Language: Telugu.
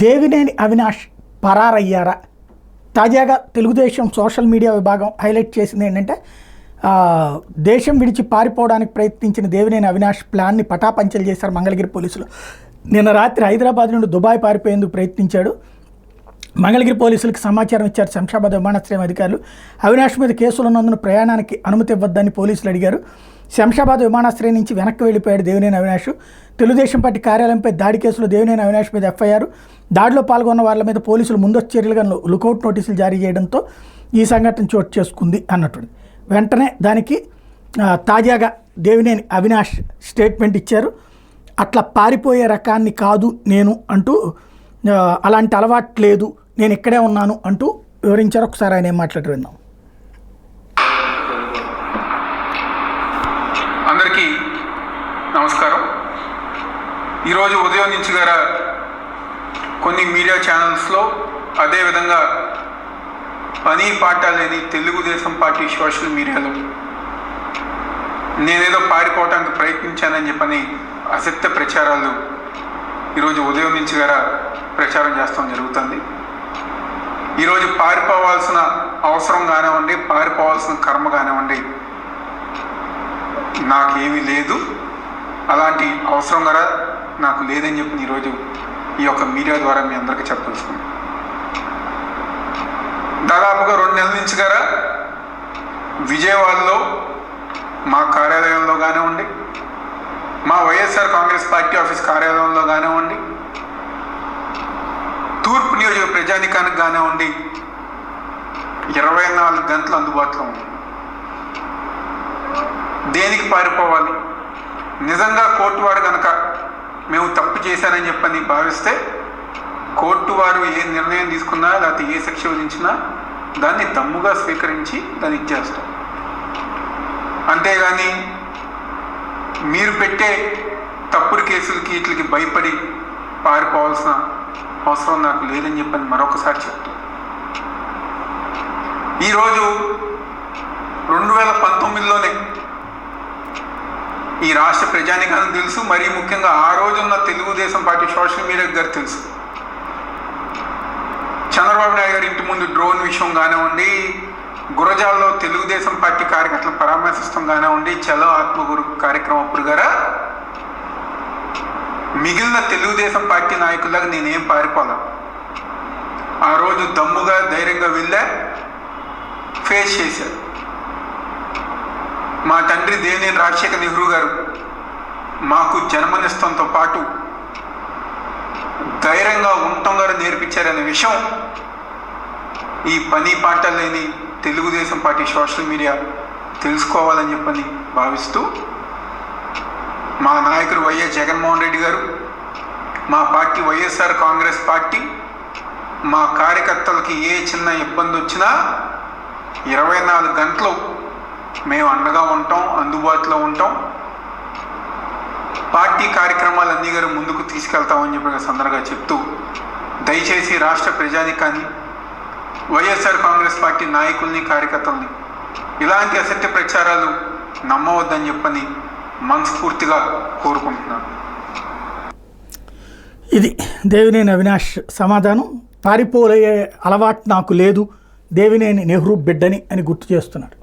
దేవినేని అవినాష్ పరారయ్యారా? తాజాగా తెలుగుదేశం సోషల్ మీడియా విభాగం హైలైట్ చేసింది ఏంటంటే దేశం విడిచి పారిపోవడానికి ప్రయత్నించిన దేవినేని అవినాష్ ప్లాన్ని పటాపంచలు చేశారు మంగళగిరి పోలీసులు. నిన్న రాత్రి హైదరాబాద్ నుండి దుబాయ్ పారిపోయేందుకు ప్రయత్నించాడు. మంగళగిరి పోలీసులకు సమాచారం ఇచ్చారు శంషాబాద్ విమానాశ్రయం అధికారులు. అవినాష్ మీద కేసులు ఉన్నందున ప్రయాణానికి అనుమతి ఇవ్వద్దని పోలీసులు అడిగారు. శంషాబాద్ విమానాశ్రయం నుంచి వెనక్కి వెళ్ళిపోయాడు దేవినేని అవినాష్. తెలుగుదేశం పార్టీ కార్యాలయంపై దాడి కేసులో దేవినేని అవినాష్ మీద ఎఫ్ఐఆర్. దాడిలో పాల్గొన్న వాళ్ళ మీద పోలీసులు ముందస్తు చర్యలుగా లుకౌట్ నోటీసులు జారీ చేయడంతో ఈ సంఘటన చోటు చేసుకుంది అన్నట్టు. వెంటనే దానికి తాజాగా దేవినేని అవినాష్ స్టేట్మెంట్ ఇచ్చారు. అట్లా పారిపోయే రకాన్ని కాదు నేను అంటూ, అలాంటి అలవాటు లేదు, నేను ఇక్కడే ఉన్నాను అంటూ వివరించారు. ఒకసారి ఆయన ఏం మాట్లాడారు విందాం. అందరికీ నమస్కారం. ఈరోజు ఉదయం నుంచి గారా కొన్ని మీడియా ఛానల్స్లో, అదేవిధంగా పని పాట లేని తెలుగుదేశం పార్టీ సోషల్ మీడియాలో నేనేదో పారిపోవటానికి ప్రయత్నించానని చెప్పని అసత్య ప్రచారాలు ఈరోజు ఉదయం నుంచి గారా ప్రచారం చేస్తాం జరుగుతుంది. ఈరోజు పారిపోవాల్సిన అవసరం కానివ్వండి, పారిపోవాల్సిన కర్మ కానివ్వండి నాకేమీ లేదు, అలాంటి అవసరం కూడా నాకు లేదని చెప్పి ఈరోజు ఈ యొక్క మీడియా ద్వారా మీ అందరికీ చెప్పదలుచుకున్నాను. దాదాపుగా 2 నెలల నుంచి గారా విజయవాడలో మా కార్యాలయంలో కానివ్వండి, మా వైఎస్ఆర్ కాంగ్రెస్ పార్టీ ఆఫీస్ కార్యాలయంలో కానివ్వండి, తూర్పు నియోజక ప్రజానికానికి కానివ్వండి 24 గంటలు అందుబాటులో ఉంది. దేనికి పారిపోవాలి? నిజంగా కోర్టు వారు కనుక మేము తప్పు చేశానని చెప్పని భావిస్తే కోర్టు వారు ఏ నిర్ణయం తీసుకున్నా, లేకపోతే ఏ శిక్ష విధించినా దాన్ని దమ్ముగా స్వీకరించి దాన్ని ఇచ్చేస్తాం. అంతేగాని మీరు పెట్టే తప్పుడు కేసులకి వీటికి భయపడి పారిపోవాల్సిన అవసరం నాకు లేదని చెప్పని మరొకసారి చెప్తాను. ఈరోజు 2019లోనే ఈ రాష్ట్ర ప్రజానికానికి తెలుసు, మరీ ముఖ్యంగా ఆ రోజున్న తెలుగుదేశం పార్టీ సోషల్ మీడియా గారు తెలుసు. చంద్రబాబు నాయుడు గారి ఇంటి ముందు డ్రోన్ విషయం కానివ్వండి, గురజాల్లో తెలుగుదేశం పార్టీ కార్యకర్తలను పరామర్శిస్తాం కానివ్వండి, చలో ఆత్మగురు కార్యక్రమం అప్పుడు గారా మిగిలిన తెలుగుదేశం పార్టీ నాయకులకు నేనేం పారిపోలా. ఆ రోజు దమ్ముగా ధైర్యంగా వెళ్ళా, ఫేస్ చేశారు. మా తండ్రి దేవినేని రాజశేఖర్ నెహ్రూ గారు మాకు జన్మనిస్తంతో పాటు ధైర్యంగా ఉండటం గారు నేర్పించారనే విషయం ఈ పని పాట లేని తెలుగుదేశం పార్టీ సోషల్ మీడియా తెలుసుకోవాలని చెప్పని భావిస్తూ, మా నాయకుడు వైఎస్ జగన్మోహన్ రెడ్డి గారు, మా పార్టీ వైఎస్ఆర్ కాంగ్రెస్ పార్టీ, మా కార్యకర్తలకి ఏ చిన్న ఇబ్బంది వచ్చినా 24 గంటలు మేము అండగా ఉంటాం, అందుబాటులో ఉంటాం. పార్టీ కార్యక్రమాలన్నీ గారు ముందుకు తీసుకెళ్తామని చెప్పి సందర్భంగా చెప్తూ, దయచేసి రాష్ట్ర ప్రజానికాన్ని, వైఎస్ఆర్ కాంగ్రెస్ పార్టీ నాయకుల్ని, కార్యకర్తల్ని ఇలాంటి అసత్య ప్రచారాలు నమ్మవద్దని చెప్పని మనస్ఫూర్తిగా కోరుకుంటున్నాను. ఇది దేవినేని అవినాష్ సమాధానం. పారిపోయే అలవాటు నాకు లేదు, దేవినేని నెహ్రూ బిడ్డని అని గుర్తు చేస్తున్నారు.